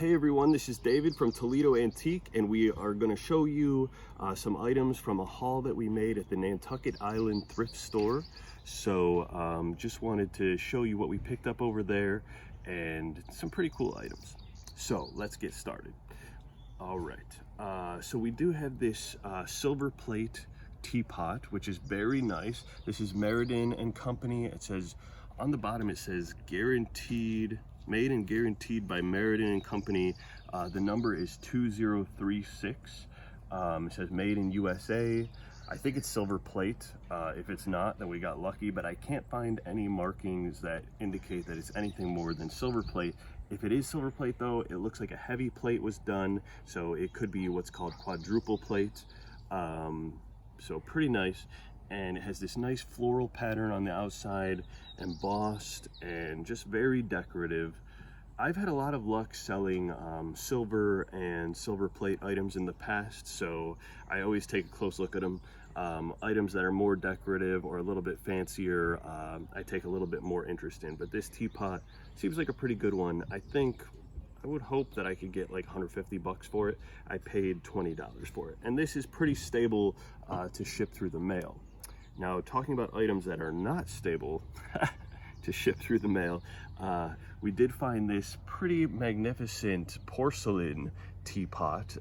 Hey everyone, this is David from Toledo Antique, and we are going to show you some items from a haul that we made at the Nantucket Island Thrift Store. So just wanted to show you what we picked up over there and some pretty cool items. So let's get started. All right, so we do have this silver plate teapot, which is very nice. This is Meriden and Company. It says on the bottom, it says guaranteed, made and guaranteed by Meriden and Company. The number is 2036. It says made in USA. I think it's silver plate. If it's not, then we got lucky, but I can't find any markings that indicate that it's anything more than silver plate. If it is silver plate though, it looks like a heavy plate was done, so it could be what's called quadruple plate. So pretty nice. And it has this nice floral pattern on the outside, embossed and just very decorative. I've had a lot of luck selling silver and silver plate items in the past, so I always take a close look at them. Items that are more decorative or a little bit fancier, I take a little bit more interest in, but this teapot seems like a pretty good one. I would hope that I could get like 150 bucks for it. I paid $20 for it, and this is pretty stable to ship through the mail. Now, talking about items that are not stable to ship through the mail, we did find this pretty magnificent porcelain teapot.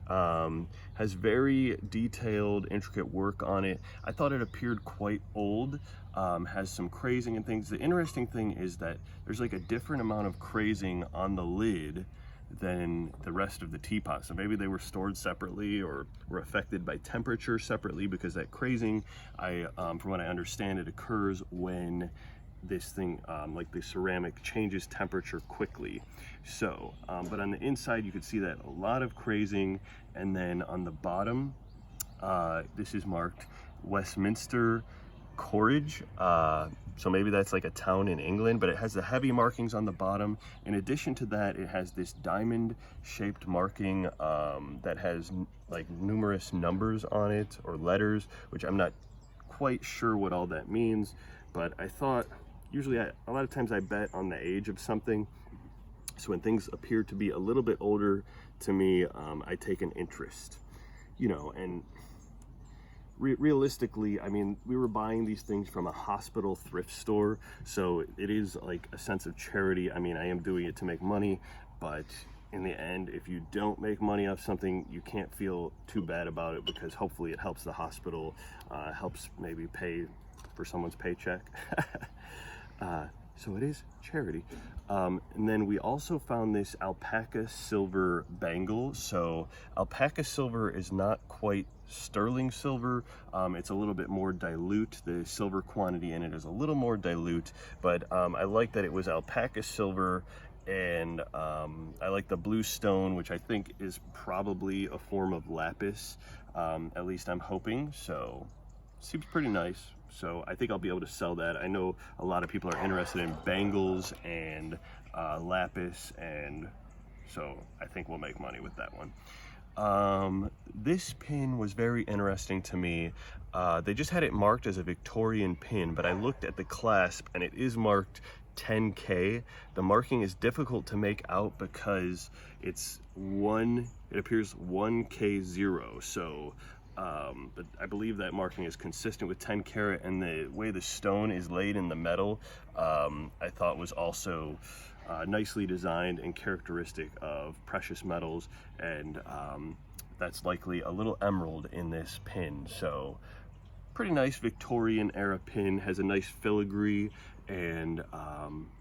Has very detailed, intricate work on it. I thought it appeared quite old. Has some crazing and things. The interesting thing is that there's like a different amount of crazing on the lid than the rest of the teapot. So maybe they were stored separately or were affected by temperature separately, because that crazing, from what I understand, it occurs when this thing, like the ceramic, changes temperature quickly. So, but on the inside, you could see that a lot of crazing. And then on the bottom, this is marked Westminster Corridge. So maybe that's like a town in England, but it has the heavy markings on the bottom. In addition to that, it has this diamond shaped marking that has like numerous numbers on it, or letters, which I'm not quite sure what all that means. But I thought, usually a lot of times I bet on the age of something. So when things appear to be a little bit older to me, I take an interest, you know. And realistically, I mean, we were buying these things from a hospital thrift store, so it is like a sense of charity. I mean, I am doing it to make money, but in the end, if you don't make money off something, you can't feel too bad about it, because hopefully it helps the hospital, helps maybe pay for someone's paycheck. So it is charity. And then we also found this alpaca silver bangle. So alpaca silver is not quite sterling silver. It's a little bit more dilute. The silver quantity in it is a little more dilute, but I like that it was alpaca silver. And I like the blue stone, which I think is probably a form of lapis. At least I'm hoping. So seems pretty nice. So I think I'll be able to sell that. I know a lot of people are interested in bangles and lapis, and so I think we'll make money with that one. This pin was very interesting to me. They just had it marked as a Victorian pin, but I looked at the clasp and it is marked 10K. The marking is difficult to make out because it appears 1K0. So but I believe that marking is consistent with 10 karat, and the way the stone is laid in the metal, I thought was also nicely designed and characteristic of precious metals. And that's likely a little emerald in this pin. So pretty nice Victorian era pin, has a nice filigree, and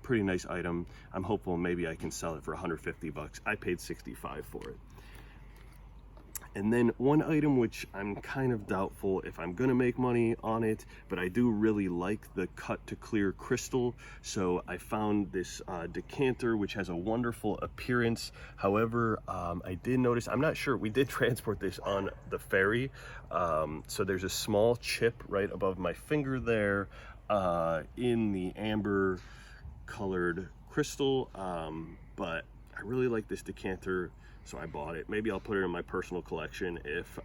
pretty nice item. I'm hopeful maybe I can sell it for 150 bucks. I paid 65 for it. And then one item which I'm kind of doubtful if I'm gonna make money on it, but I do really like the cut to clear crystal. So I found this decanter, which has a wonderful appearance. However, I did notice, I'm not sure, we did transport this on the ferry. So there's a small chip right above my finger there in the amber colored crystal. But I really like this decanter, so I bought it. Maybe I'll put it in my personal collection if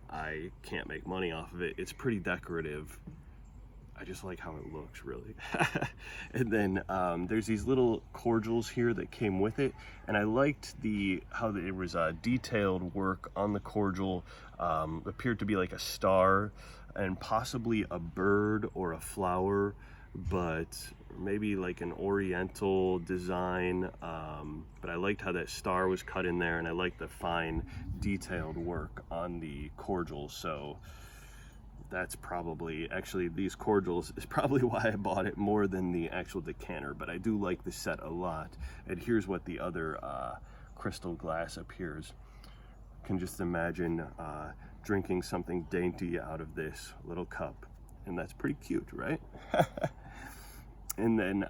I can't make money off of it. It's pretty decorative. I just like how it looks, really. And then there's these little cordials here that came with it, and I liked how it was detailed work on the cordial. Appeared to be like a star and possibly a bird or a flower, but maybe like an oriental design. But I liked how that star was cut in there, and I liked the fine detailed work on the cordial. So that's probably, actually these cordials is probably why I bought it more than the actual decanter, but I do like the set a lot. And here's what the other crystal glass appears. You can just imagine drinking something dainty out of this little cup, and that's pretty cute, right? And then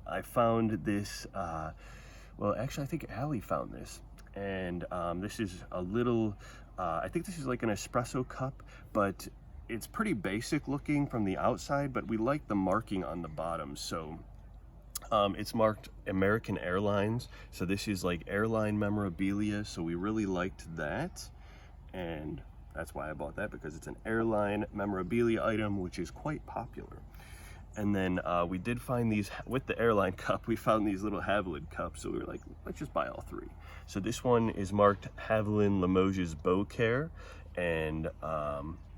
I found this, well actually I think Allie found this, and this is a little, I think this is like an espresso cup, but it's pretty basic looking from the outside, but we like the marking on the bottom. So it's marked American Airlines, so this is like airline memorabilia, so we really liked that, and that's why I bought that, because it's an airline memorabilia item, which is quite popular. And then we did find these, with the airline cup, we found these little Haviland cups, so we were like, let's just buy all three. So this one is marked Haviland Limoges Beau Care, and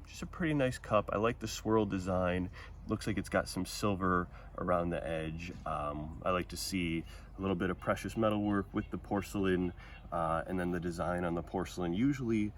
just a pretty nice cup. I like the swirl design. Looks like it's got some silver around the edge. I like to see a little bit of precious metal work with the porcelain, and then the design on the porcelain usually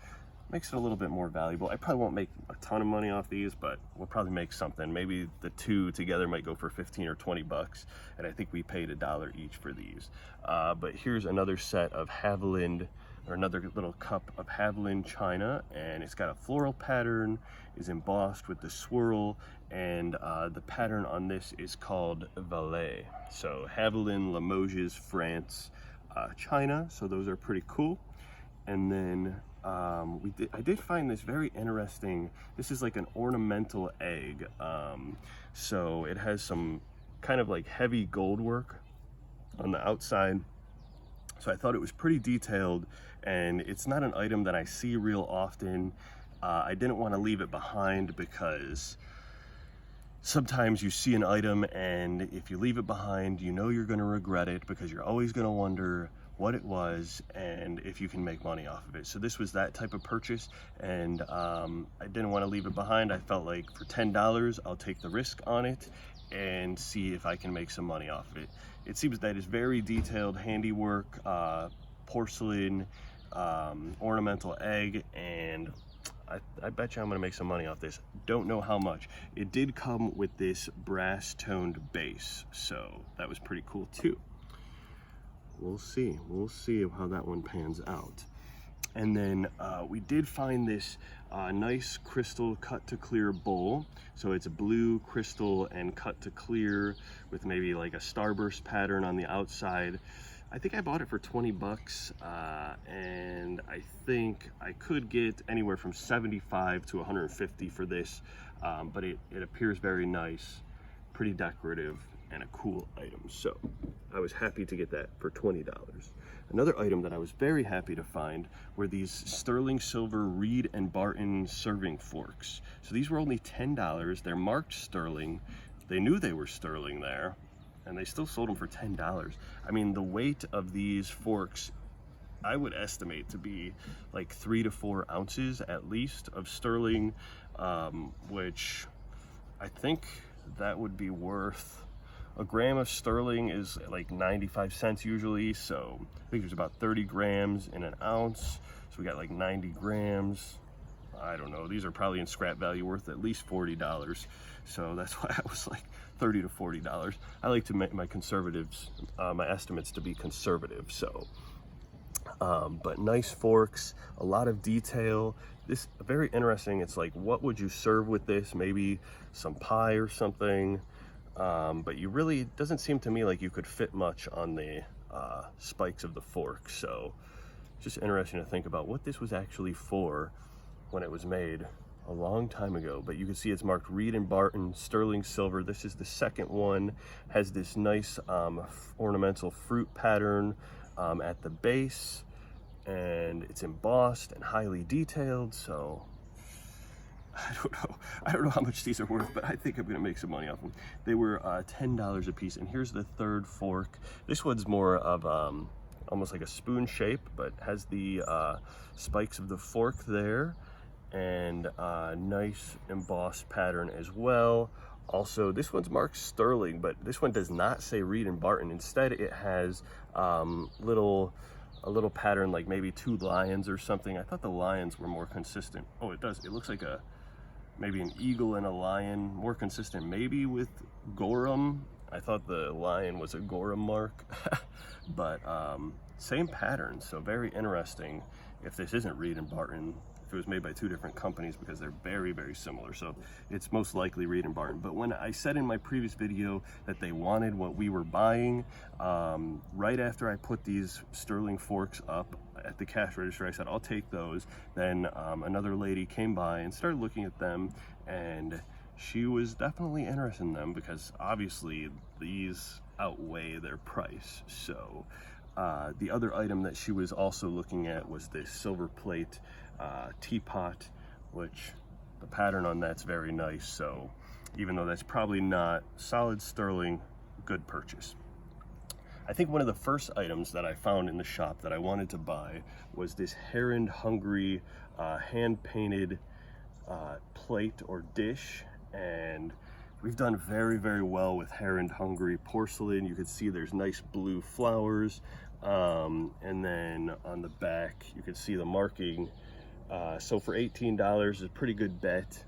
makes it a little bit more valuable. I probably won't make a ton of money off these, but we'll probably make something. Maybe the two together might go for 15 or 20 bucks, and I think we paid $1 each for these. But here's another set of Haviland, or another little cup of Haviland china, and it's got a floral pattern, is embossed with the swirl, and the pattern on this is called Valet. So Haviland Limoges France china, so those are pretty cool. And then I did find this very interesting. This is like an ornamental egg, so it has some kind of like heavy gold work on the outside. So I thought it was pretty detailed, and it's not an item that I see real often. I didn't want to leave it behind, because sometimes you see an item, and if you leave it behind, you know you're going to regret it, because you're always going to wonder what it was and if you can make money off of it. So this was that type of purchase, and I didn't want to leave it behind. I felt like for $10, I'll take the risk on it and see if I can make some money off of it. It seems that it's very detailed handiwork, porcelain, ornamental egg, and I bet you I'm gonna make some money off this. Don't know how much. It did come with this brass toned base, so that was pretty cool too. We'll see how that one pans out. And then we did find this nice crystal cut to clear bowl. So it's a blue crystal and cut to clear with maybe like a starburst pattern on the outside. I think I bought it for 20 bucks, and I think I could get anywhere from 75 to 150 for this, but it appears very nice, pretty decorative, and a cool item. So I was happy to get that for $20. Another item that I was very happy to find were these sterling silver Reed and Barton serving forks. So these were only $10. They're marked sterling. They knew they were sterling there, and they still sold them for $10. I mean, the weight of these forks, I would estimate to be like 3 to 4 ounces at least of sterling, which I think that would be worth, a gram of sterling is like 95 cents usually, so I think there's about 30 grams in an ounce, so we got like 90 grams. I don't know, these are probably in scrap value worth at least $40, so that's why I was like $30 to $40. I like to make my my estimates to be conservative, so but nice forks, a lot of detail. This very interesting. It's like, what would you serve with this? Maybe some pie or something, but you really, it doesn't seem to me like you could fit much on the spikes of the fork. So just interesting to think about what this was actually for when it was made a long time ago. But you can see it's marked Reed and Barton sterling silver. This is the second one, has this nice ornamental fruit pattern at the base, and it's embossed and highly detailed. So I don't know how much these are worth, but I think I'm gonna make some money off them. They were $10 a piece, and here's the third fork. This one's more of almost like a spoon shape, but has the spikes of the fork there, and nice embossed pattern as well. Also, this one's marked sterling, but this one does not say Reed and Barton. Instead, it has a little pattern, like maybe 2 lions or something. I thought the lions were more consistent. Oh, it does. It looks like maybe an eagle and a lion, more consistent, maybe with Gorham. I thought the lion was a Gorham mark, but same pattern, so very interesting. If this isn't Reed and Barton, if it was made by 2 different companies, because they're very, very similar, so it's most likely Reed and Barton. But when I said in my previous video that they wanted what we were buying, right after I put these sterling forks up at the cash register, I said, I'll take those. Then another lady came by and started looking at them, and she was definitely interested in them because obviously these outweigh their price. So the other item that she was also looking at was this silver plate teapot, which the pattern on that's very nice. So even though that's probably not solid sterling, good purchase. I think one of the first items that I found in the shop that I wanted to buy was this Heron Hungry hand-painted plate or dish, and we've done very, very well with Heron Hungry porcelain. You can see there's nice blue flowers, and then on the back you can see the marking. So for $18 is a pretty good bet.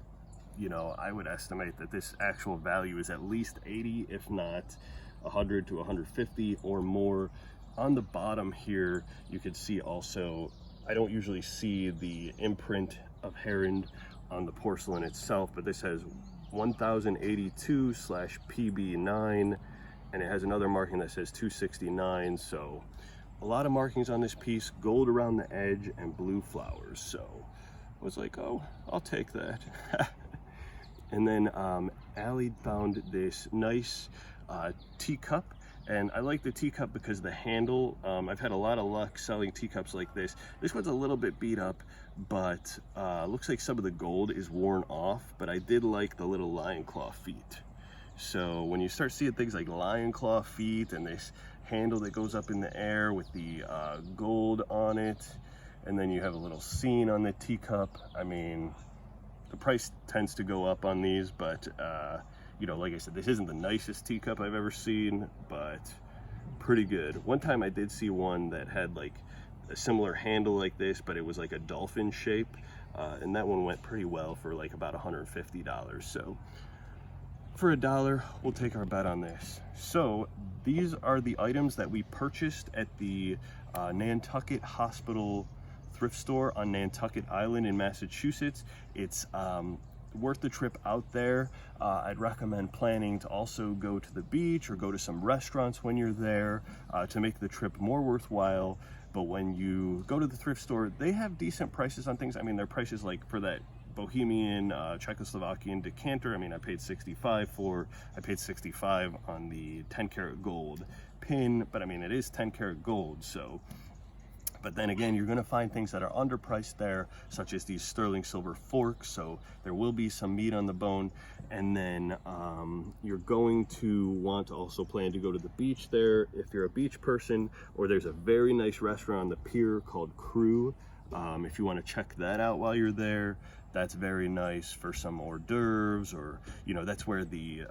You know, I would estimate that this actual value is at least 80, if not 100 to 150 or more. On the bottom here, you can see also, I don't usually see the imprint of Heron on the porcelain itself, but this has 1082/PB9, and it has another marking that says 269. So a lot of markings on this piece, gold around the edge and blue flowers. So I was like, oh, I'll take that. And then Allie found this nice teacup, and I like the teacup because the handle, I've had a lot of luck selling teacups like this. This one's a little bit beat up, but looks like some of the gold is worn off, but I did like the little lion claw feet. So when you start seeing things like lion claw feet and this handle that goes up in the air with the gold on it, and then you have a little scene on the teacup, I mean, the price tends to go up on these, but you know, like I said, this isn't the nicest teacup I've ever seen, but pretty good. One time I did see one that had like a similar handle like this, but it was like a dolphin shape, and that one went pretty well for like about $150. So for $1, we'll take our bet on this. So these are the items that we purchased at the Nantucket Hospital thrift store on Nantucket Island in Massachusetts. It's worth the trip out there. I'd recommend planning to also go to the beach or go to some restaurants when you're there to make the trip more worthwhile. But when you go to the thrift store, they have decent prices on things. I mean, their prices, like for that Bohemian Czechoslovakian decanter, I mean, I paid $65 on the 10 karat gold pin, but I mean, it is 10 karat gold. So, but then again, you're gonna find things that are underpriced there, such as these sterling silver forks, so there will be some meat on the bone. And then you're going to want to also plan to go to the beach there if you're a beach person, or there's a very nice restaurant on the pier called Crew. If you want to check that out while you're there, that's very nice for some hors d'oeuvres, or, you know, that's where the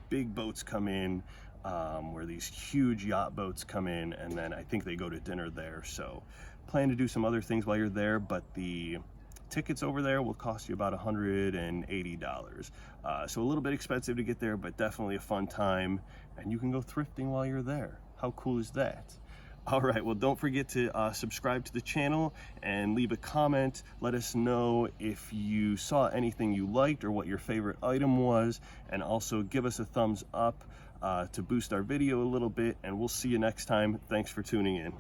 big boats come in, where these huge yacht boats come in, and then I think they go to dinner there. So plan to do some other things while you're there, but the tickets over there will cost you about $180. So a little bit expensive to get there, but definitely a fun time, and you can go thrifting while you're there. How cool is that? All right, well, don't forget to subscribe to the channel and leave a comment. Let us know if you saw anything you liked or what your favorite item was, and also give us a thumbs up to boost our video a little bit, and we'll see you next time. Thanks for tuning in.